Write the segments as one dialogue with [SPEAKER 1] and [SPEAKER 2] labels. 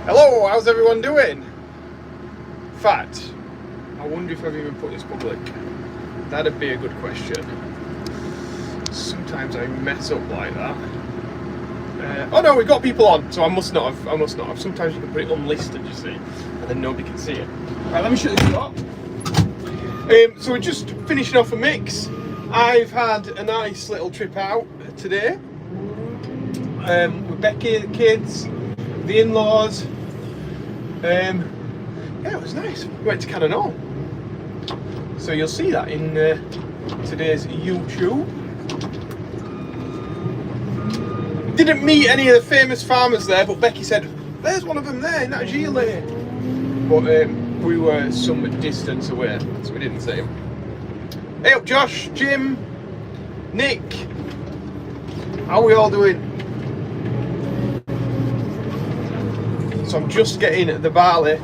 [SPEAKER 1] Hello, how's everyone doing? In fact, I wonder if I've even put this public. That'd be a good question. Sometimes I mess up like that. Oh no, we've got people on, so I must not have. Sometimes you can put it unlisted, you see, and then nobody can see it. Right, let me shut this up. So we're just finishing off a mix. I've had a nice little trip out today. With Becky, the kids, the in-laws. Yeah, it was nice. We went to Cannon. So you'll see that in today's YouTube. Didn't meet any of the famous farmers there, but Becky said, there's one of them there in that gilet. But we were some distance away, so we didn't see him. Hey up Josh, Jim, Nick. How are we all doing? So I'm just getting the barley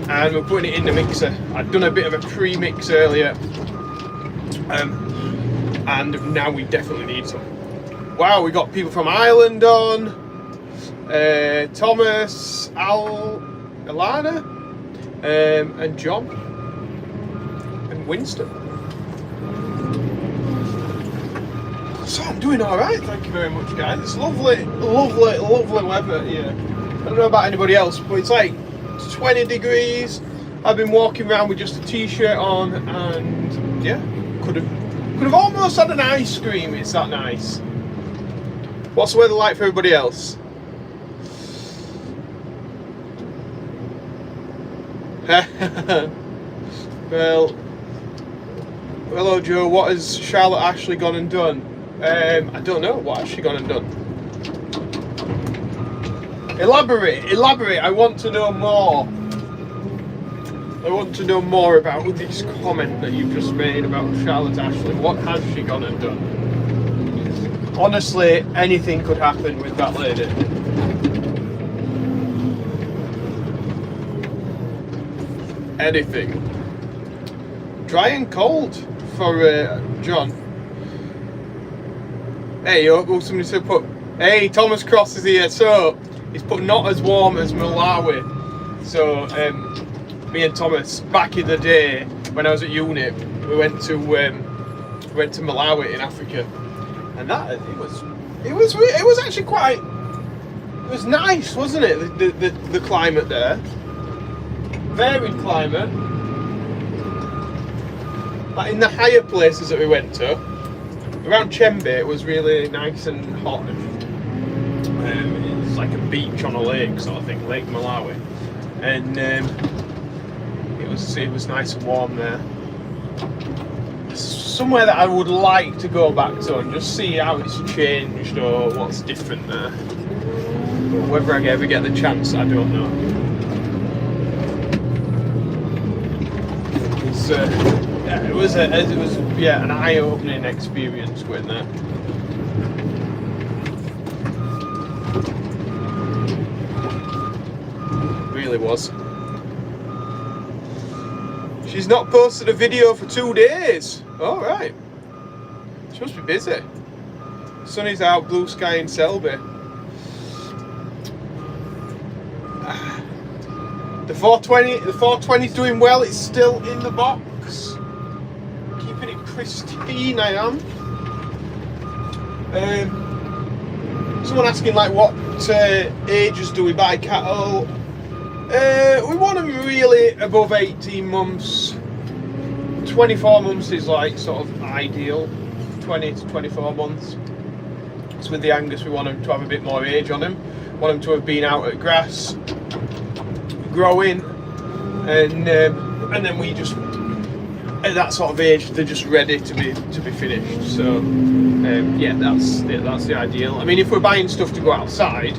[SPEAKER 1] and we're putting it in the mixer. I'd done a bit of a pre-mix earlier and now we definitely need some. Wow, we got people from Ireland on, Thomas, Alana, and John, and Winston. So I'm doing alright, thank you very much guys. It's lovely, lovely, lovely weather here. I don't know about anybody else, but it's like 20 degrees. I've been walking around with just a t-shirt on and yeah, could have almost had an ice cream, it's that nice. What's the weather like for everybody else? Well, hello Joe, what has Charlotte Ashley gone and done? I don't know, what has she gone and done? Elaborate, I want to know more. I want to know more about this comment that you've just made about Charlotte Ashley. What has she gone and done? Honestly, anything could happen with that lady. Anything. Dry and cold for John. Hey, somebody said hey, Thomas Cross is here. So, he's put not as warm as Malawi. So, me and Thomas, back in the day, when I was at uni, we went to Malawi in Africa. And that it was actually quite, it was nice, wasn't it? The climate there, varied climate. Like in the higher places that we went to, around Chembe, it was really nice and hot. It's like a beach on a lake sort of thing, Lake Malawi, and it was nice and warm there. Somewhere that I would like to go back to and just see how it's changed or what's different there. But whether I ever get the chance, I don't know. It was an eye-opening experience going there. It really was. She's not posted a video for 2 days. All right. She must be busy. Sunny's out, blue sky in Selby. The 420's doing well. It's still in the box. Keeping it pristine, I am. Someone asking like what ages do we buy cattle? We want them really above 18 months. 24 months is like sort of ideal. 20 to 24 months. So with the Angus, we want them to have a bit more age on them. Want them to have been out at grass, growing, and then we just at that sort of age they're just ready to be finished. So yeah, that's the ideal. I mean, if we're buying stuff to go outside,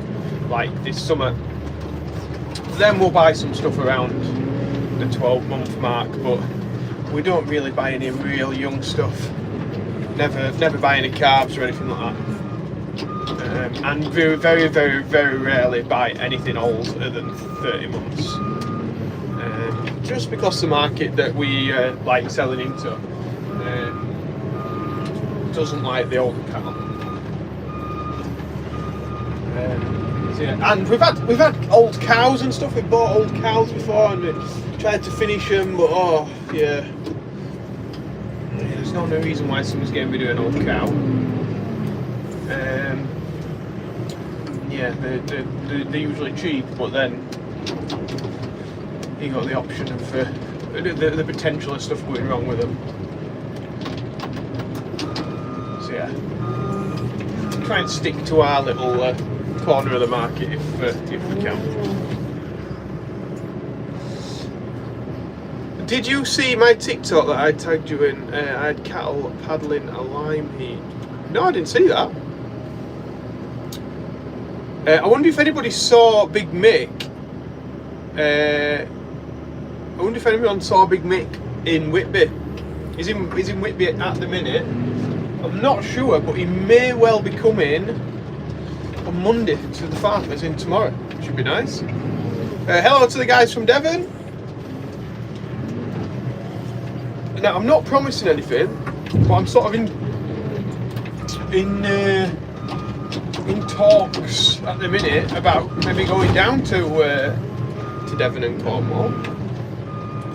[SPEAKER 1] like this summer, then we'll buy some stuff around the 12-month mark, but we don't really buy any real young stuff. Never buy any calves or anything like that. And very, very, very, very rarely buy anything older than 30 months. Just because the market that we like selling into doesn't like the older cattle. So, yeah. And we've had old cows and stuff. We've bought old cows before and we tried to finish them, but oh yeah. There's no reason why someone's getting rid of an old cow. Yeah, they're usually cheap, but then you got the option of the potential of stuff going wrong with them. So yeah, try and stick to our little corner of the market if we can. Did you see my TikTok that I tagged you in? I had cattle paddling a lime heat. No, I didn't see that. I wonder if anybody saw Big Mick. I wonder if anyone saw Big Mick in Whitby. He's in Whitby at the minute. I'm not sure, but he may well be coming on Monday to the farm as in tomorrow. Should be nice. Hello to the guys from Devon. Now I'm not promising anything, but I'm sort of in talks at the minute about maybe going down to Devon and Cornwall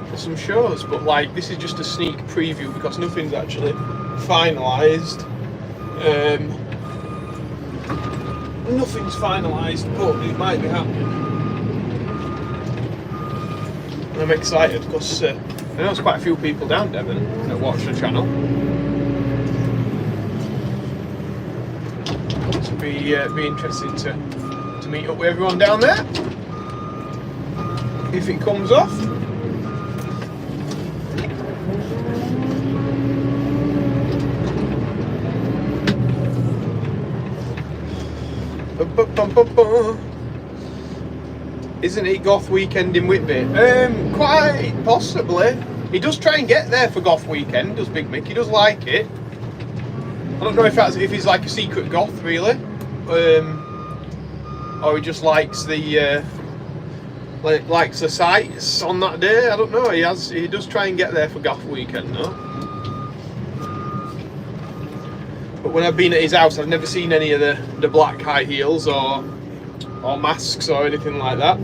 [SPEAKER 1] for some shows. But like, this is just a sneak preview because nothing's actually finalised. Nothing's finalised, but it might be happening. And I'm excited because I know there's quite a few people down Devon that watch the channel. So be interesting to meet up with everyone down there if it comes off. Isn't it Goth weekend in Whitby? Quite possibly. He does try and get there for Goth weekend, does Big Mick. He does like it. I don't know if he's like a secret goth really, or he just likes the sights on that day. I don't know. He does try and get there for Goth weekend though. But when I've been at his house, I've never seen any of the black high heels or masks or anything like that.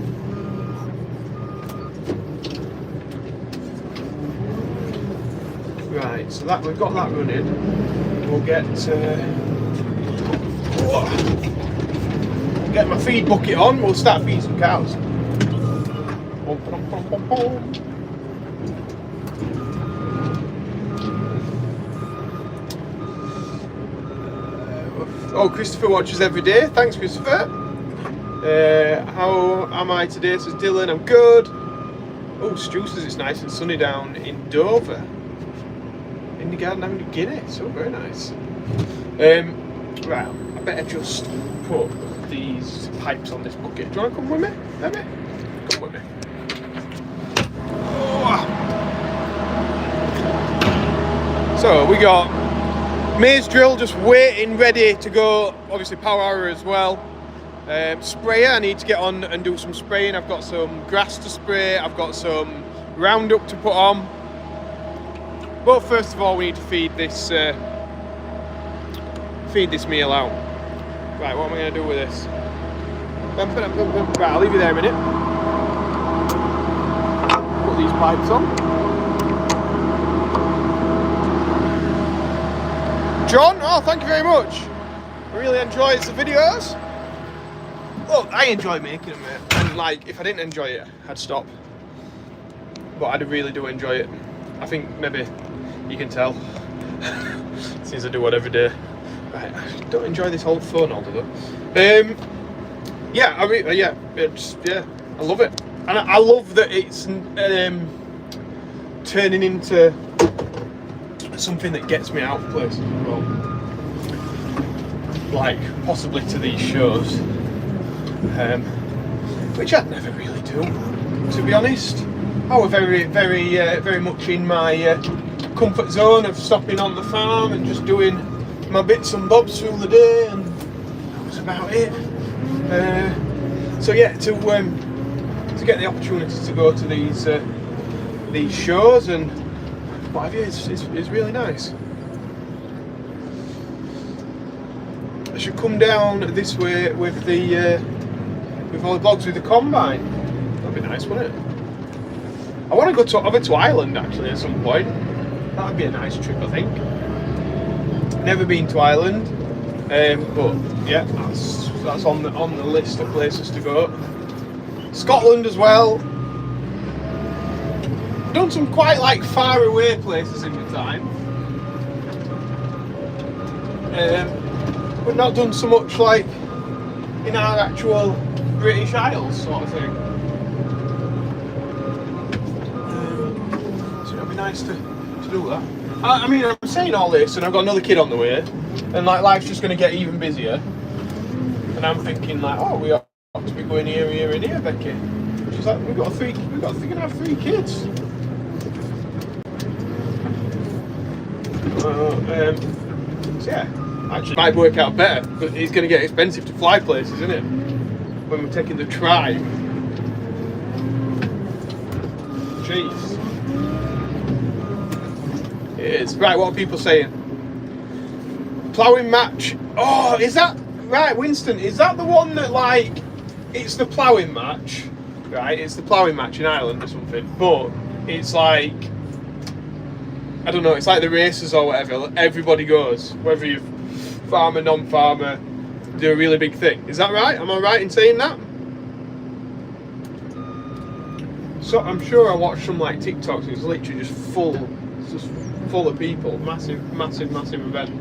[SPEAKER 1] Right, so that we've got that running. We'll get my feed bucket on. We'll start feeding some cows. Oh, Christopher watches every day. Thanks, Christopher. How am I today? Says Dylan. I'm good. Oh, Stu says it's nice and sunny down in Dover. In the garden having a Guinness. So very nice. Right, I better just put these pipes on this bucket. Do you want to come with me? Let me? Come with me. Oh. So we got maize drill just waiting, ready to go. Obviously power hour as well. Sprayer, I need to get on and do some spraying. I've got some grass to spray. I've got some Roundup to put on. But first of all, we need to feed this meal out. Right, what am I going to do with this? Right, I'll leave you there a minute. Put these pipes on. John, oh, thank you very much. I really enjoy the videos. Look, I enjoy making them, mate. And like, if I didn't enjoy it, I'd stop. But I really do enjoy it. I think maybe you can tell, since I do one every day. Right, I don't enjoy this whole phone holder though. Yeah, I mean, yeah, I love it, and I love that it's turning into something that gets me out of places as well. Like possibly to these shows, which I'd never really do, to be honest. I was very much in my comfort zone of stopping on the farm and just doing my bits and bobs through the day, and that was about it. So yeah, to get the opportunity to go to these shows and what have you, it's really nice. I should come down this way with the follow vlogs with the combine. That'd be nice, wouldn't it? I want to go over to Ireland actually at some point. That'd be a nice trip, I think. Never been to Ireland, but yeah, that's on the list of places to go. Scotland as well. Done some quite like far away places in my time, but not done so much like in our actual British Isles sort of thing. So it'd be nice to do that. I mean, I'm saying all this, and I've got another kid on the way, and like life's just going to get even busier. And I'm thinking like, oh, we ought to be going here, here, and here, Becky. She's like, we're going to have 3 kids. So yeah, actually, it might work out better, but it's going to get expensive to fly places, isn't it? When we're taking the tribe. Jeez. It is. Right, what are people saying? Plowing match. Oh, is that right, Winston? Is that the one that like it's the plowing match, right? It's the plowing match in Ireland or something, but it's like I don't know. It's like the races or whatever. Everybody goes, whether you're farmer, non-farmer. Do a really big thing. Is that right? Am I right in saying that? So I'm sure I watched some like TikToks. It's literally just full of people. Massive event.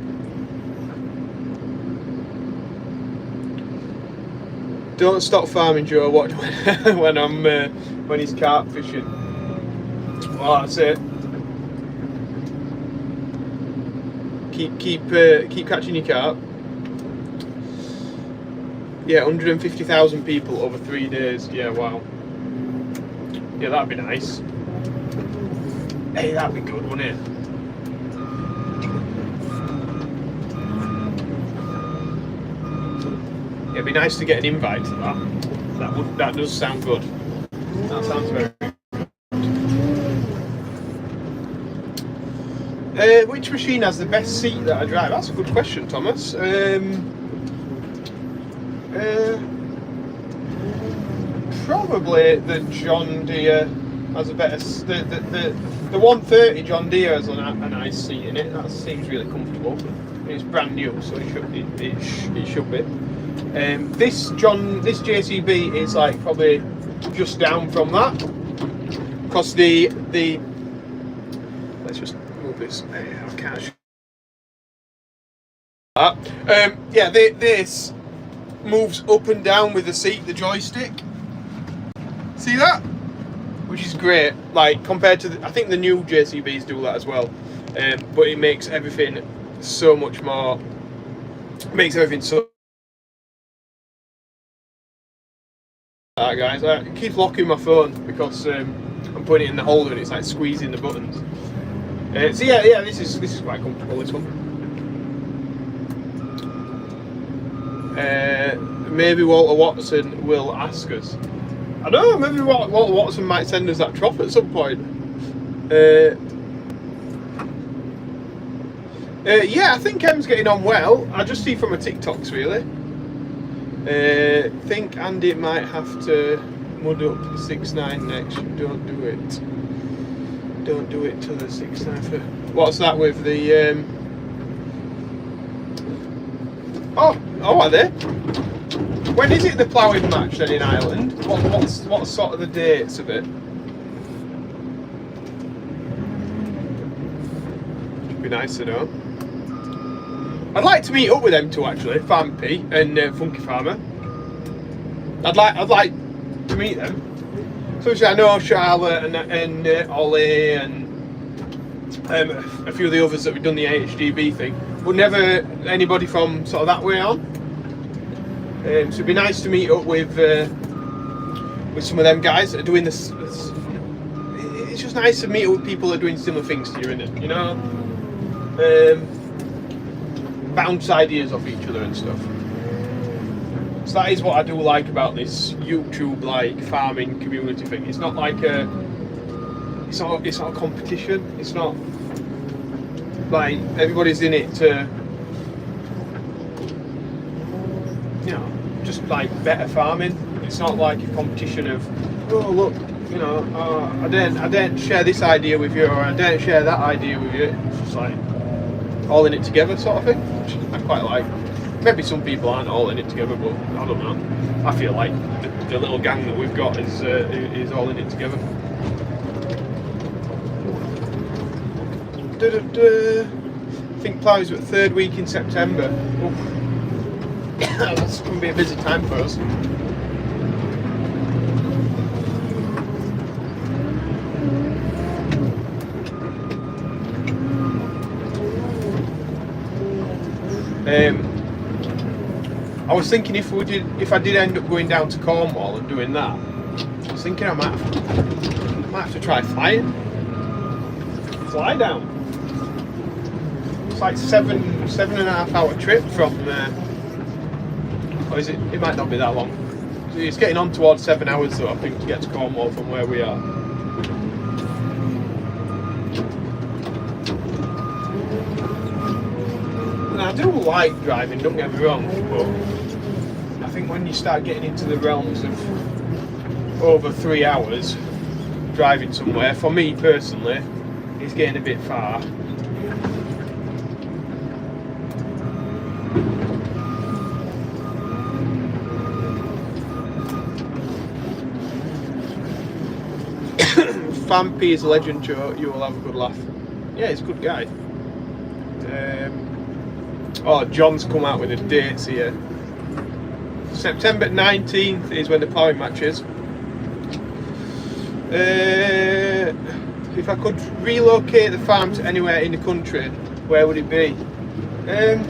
[SPEAKER 1] Don't stop farming, Joe. Watch when he's carp fishing. Well, that's it. Keep catching your carp. Yeah, 150,000 people over 3 days. Yeah, wow. Yeah, that'd be nice. Hey, that'd be good, wouldn't it? Yeah, it'd be nice to get an invite to that. That does sound good. That sounds very good. Which machine has the best seat that I drive? That's a good question, Thomas. Probably the Johndeere has a better. The 130 Johndeere has a nice seat in it. That seems really comfortable. It's brand new, so it should be. This JCB is like probably just down from that, because the let's just move this. I can't. Yeah, this moves up and down with the seat, the joystick. See that? Which is great. Like compared to I think the new JCBs do that as well, but it makes everything so much more. Makes everything so. Alright guys, I keep locking my phone because I'm putting it in the holder and it's like squeezing the buttons. So yeah, this is quite comfortable, this one. Maybe Walter Watson will ask us. I don't know, maybe Walter Watson might send us that trough at some point. Yeah, I think Em's getting on well. I just see from her TikToks really. Think Andy might have to mud up the 6.9 next. Don't do it. Don't do it to the 6.9. What's that with the? Oh, are they? When is it the ploughing match then in Ireland? What's sort of the dates of it? Should be nice to know. I'd like to meet up with them two actually, Farm P and Funky Farmer. I'd like to meet them. So I know Charlotte and Ollie and a few of the others that we've done the HGB thing, but never anybody from sort of that way on. So it'd be nice to meet up with some of them guys that are doing this. It's just nice to meet up with people that are doing similar things to you, isn't it? You know, bounce ideas off each other and stuff. So that is what I do like about this YouTube like farming community thing. It's not like it's not a competition. It's not like everybody's in it to, you know, just like better farming. It's not like a competition of, oh look, you know, I don't share this idea with you, or I don't share that idea with you. It's just like all in it together sort of thing, which I quite like. Maybe some people aren't all in it together, but I don't know. I feel like the little gang that we've got is all in it together. I think plowing's at 3rd week in September. Oof. That's going to be a busy time for us. I was thinking if I did end up going down to Cornwall and doing that, I was thinking I might have to try flying. Fly down. It's like 7.5 hour trip from. Or is it? It might not be that long. It's getting on towards 7 hours though, I think, to get to Cornwall from where we are. And I do like driving, don't get me wrong, but I think when you start getting into the realms of over 3 hours driving somewhere, for me personally, it's getting a bit far. Fampy is a legend, Joe. You will have a good laugh. Yeah, he's a good guy. Oh, John's come out with the dates here. September 19th is when the ploughing match is. If I could relocate the farm to anywhere in the country, where would it be? Do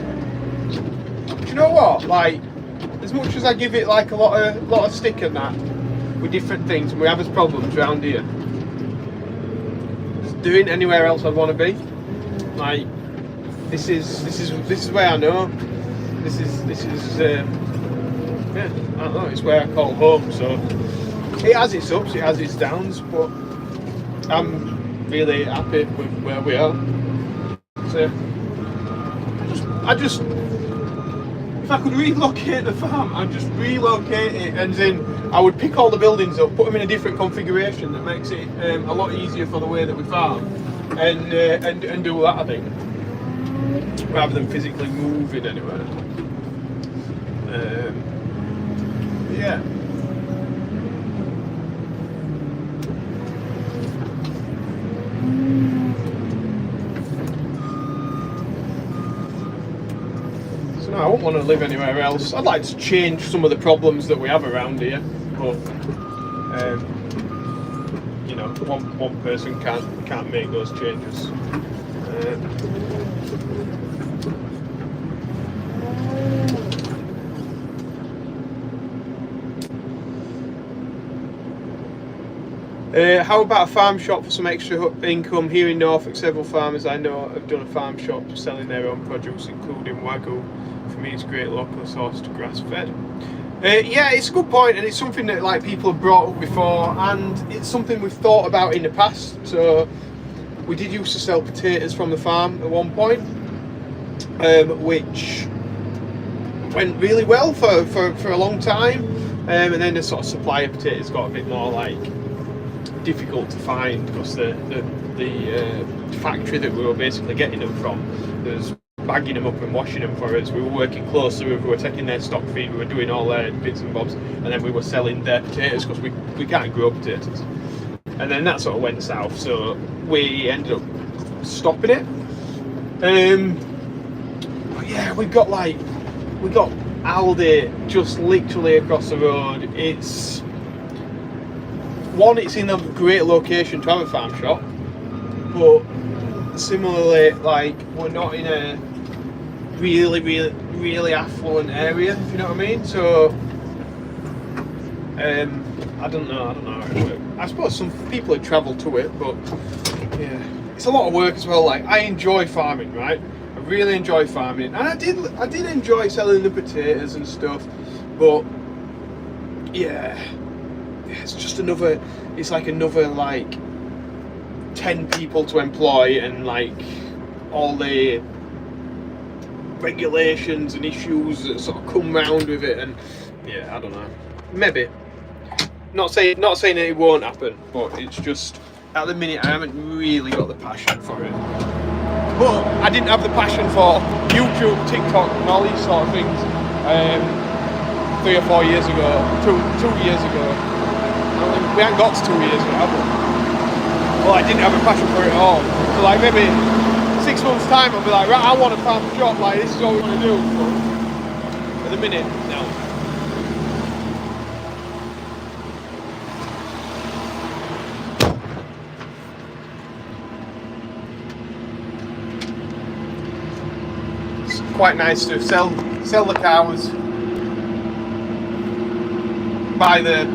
[SPEAKER 1] you know what? Like, as much as I give it like a lot of stick and that with different things, and we have as problems around here, doing anywhere else I'd want to be. Like, this is where I know. This is yeah, I don't know. It's where I call home. So it has its ups, it has its downs, but I'm really happy with where we are. So I just if I could relocate the farm, I'd just relocate it, and then I would pick all the buildings up, put them in a different configuration that makes it a lot easier for the way that we farm, and do that, I think, rather than physically moving anywhere. Yeah. So no, I wouldn't want to live anywhere else. I'd like to change some of the problems that we have around here, but you know, one person can't make those changes. How about a farm shop for some extra income? Here in Norfolk, several farmers I know have done a farm shop selling their own produce, including Wagyu. For me, it's a great local source to grass-fed. Yeah, it's a good point, and it's something that like people have brought up before, and it's something we've thought about in the past. So we did used to sell potatoes from the farm at one point, which went really well for a long time, and then the sort of supply of potatoes got a bit more like difficult to find, because the factory that we were basically getting them from was bagging them up and washing them for us. We were working closely with, we were taking their stock feed, we were doing all their bits and bobs, and then we were selling their potatoes, because we can't grow potatoes. And then that sort of went south, so we ended up stopping it. But yeah, we got Aldi just literally across the road. It's in a great location to have a farm shop, but similarly, like, we're not in a really affluent area, if you know what I mean. So I don't know how it works. I suppose some people have travelled to it, but yeah, it's a lot of work as well. Like, I enjoy farming, right? I really enjoy farming, and I did enjoy selling the potatoes and stuff, but yeah, it's just another, it's like another like 10 people to employ, and like all the regulations and issues that sort of come round with it, and yeah, I don't know, maybe not saying that it won't happen, but it's just at the minute I haven't really got the passion for it. But I didn't have the passion for YouTube, TikTok, and all these sort of things 3 or 4 years ago, 2 years ago. We haven't got to 2 years yet, have we? Well, I didn't have a passion for it at all. So like maybe 6 months time I'll be like, right, I want to farm a shop, like this is all we want to do. But at the minute, no. Quite nice to sell the cows, buy the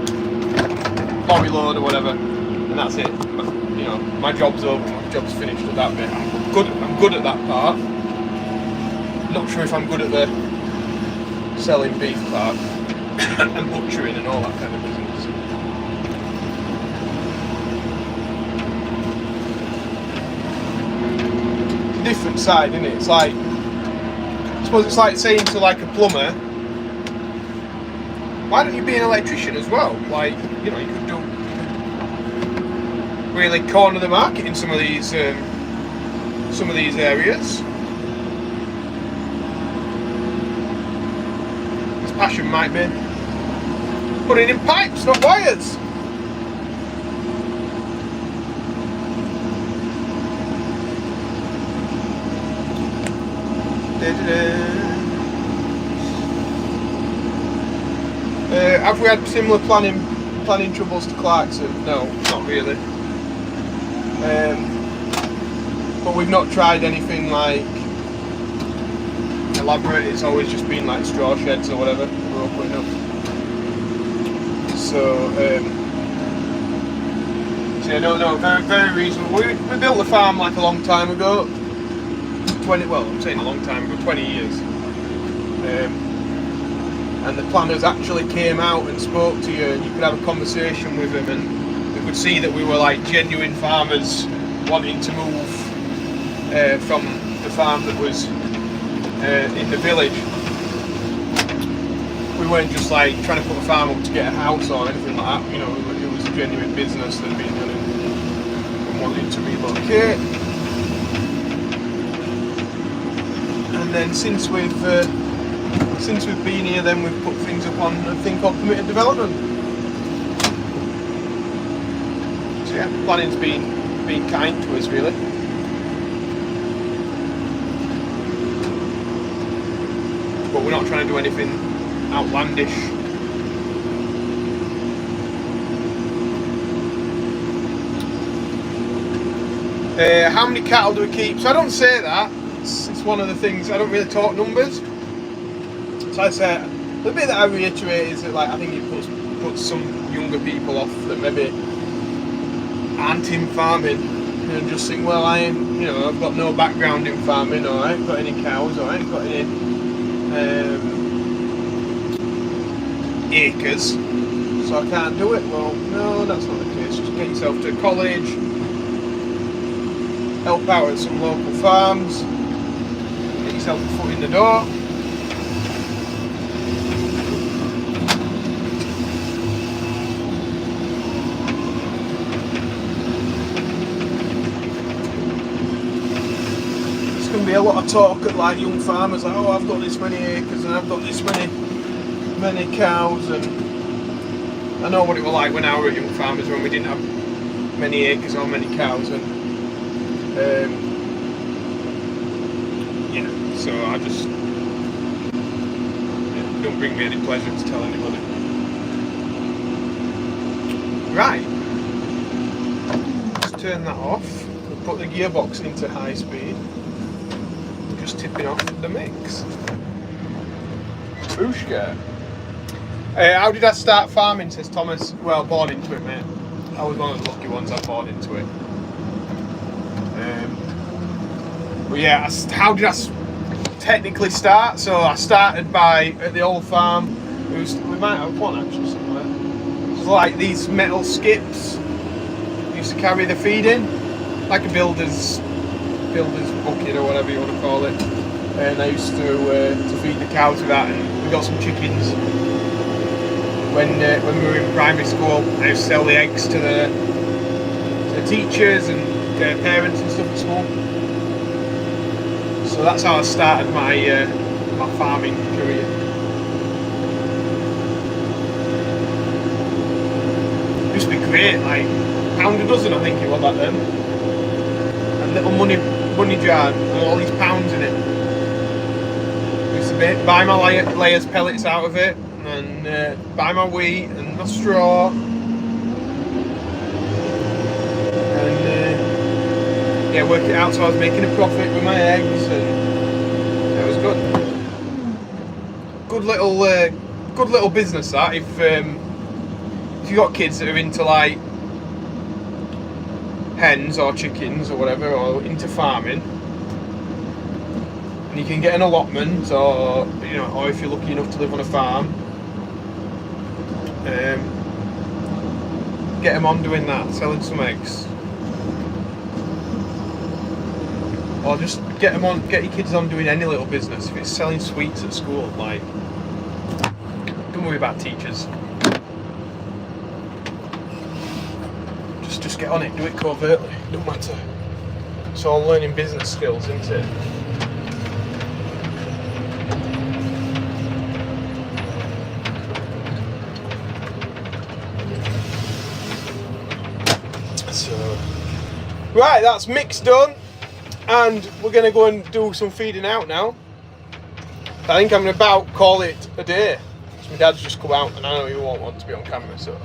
[SPEAKER 1] lorry load or whatever, and that's it. But, you know, my job's over, my job's finished at that bit. I'm good at that part. Not sure if I'm good at the selling beef part and butchering and all that kind of business. It's a different side, isn't it? It's like, I suppose it's like saying to like a plumber, why don't you be an electrician as well? Like, you know, you could do really corner the market in some of these areas. His passion might be putting in pipes, not wires. Have we had similar planning troubles to Clarkson? No, not really. But we've not tried anything like elaborate. It's always just been like straw sheds or whatever we're all putting up. So yeah, no, very, very reasonable. We built the farm like a long time ago. I'm saying a long time ago, 20 years. And the planners actually came out and spoke to you, and you could have a conversation with them, and they could see that we were like genuine farmers wanting to move from the farm that was in the village. We weren't just like trying to put a farm up to get a house or anything like that. You know, it was a genuine business that had been done and wanted to relocate. And then since we've been here, then we've put things up on a thing called permitted development. So yeah, planning's been kind to us really. But we're not trying to do anything outlandish. How many cattle do we keep? So I don't say that. It's one of the things, I don't really talk numbers. So I say, the bit that I reiterate is that like I think it puts some younger people off that maybe aren't in farming and just think, well, I've got no background in farming, or I ain't got any cows, or I ain't got any acres, so I can't do it. Well, no, that's not the case. Just get yourself to college, help out at some local farms, get yourself a foot in the door. There's going to be a lot of talk at like young farmers, like, oh, I've got this many acres and I've got this many cows, and I know what it was like when I were young farmers when we didn't have many acres or many cows, and so I just don't bring me any pleasure to tell anybody. Right, let's turn that off. We'll put the gearbox into high speed. Just tipping off the mix. Booshka. How did I start farming, says Thomas? Well, born into it, mate. I was one of the lucky ones, I born into it. But yeah, how did I technically start? So I started at the old farm. We might have one actually somewhere. It was like these metal skips. Used to carry the feed in, like a builder's bucket or whatever you want to call it. And I used to feed the cows with that, and we got some chickens when we were in primary school, I used to sell the eggs to the teachers and their parents and stuff at school. So that's how I started my my farming career. It used to be great, like £1 a dozen I think it was back then. A little money jar and all these pounds in it. I used to buy my layers pellets out of it and buy my wheat and my straw. Yeah, work it out so I was making a profit with my eggs, and it was good. Good little business that. If you got kids that are into like hens or chickens or whatever, or into farming, and you can get an allotment, or or if you're lucky enough to live on a farm, get them on doing that, selling some eggs. Or just get your kids on doing any little business. If it's selling sweets at school, like, don't worry about teachers. Just get on it, do it covertly, don't matter. It's all learning business skills, isn't it? So, right, that's mix done. And we're going to go and do some feeding out now. I think I'm going to about call it a day. So my dad's just come out and I know he won't want to be on camera, so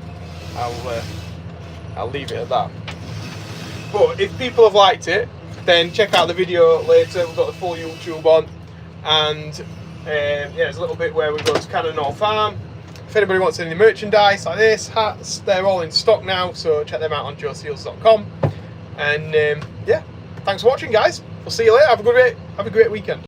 [SPEAKER 1] I'll leave it at that. But if people have liked it, then check out the video later. We've got the full YouTube on. And yeah, there's a little bit where we go to Cannon Farm. If anybody wants any merchandise like this, hats, they're all in stock now, so check them out on joeseals.com. And yeah. Thanks for watching, guys. We'll see you later. Have a great weekend.